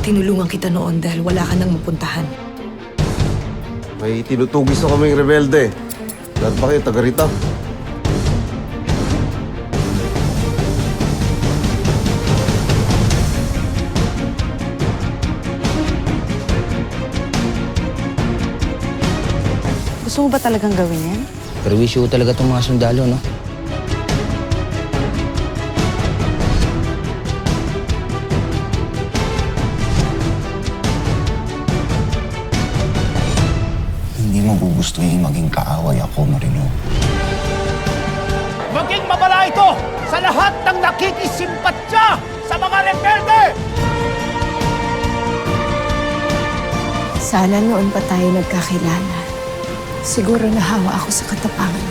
Tinulungan kita noon dahil wala ka nang mapuntahan. May tinutugis na kaming rebelde. Lahat ba kayo taga rito? Gusto mo ba talagang gawin yan? Perwisyo talaga itong mga sundalo, no? Hindi mo gugustuhin maging kaaway ako, Marino. Maging mabala ito sa lahat ng nakikisimpatya sa mga rebelde! Sana noon pa tayo nagkakilala. Siguro nahawa ako sa katapangan.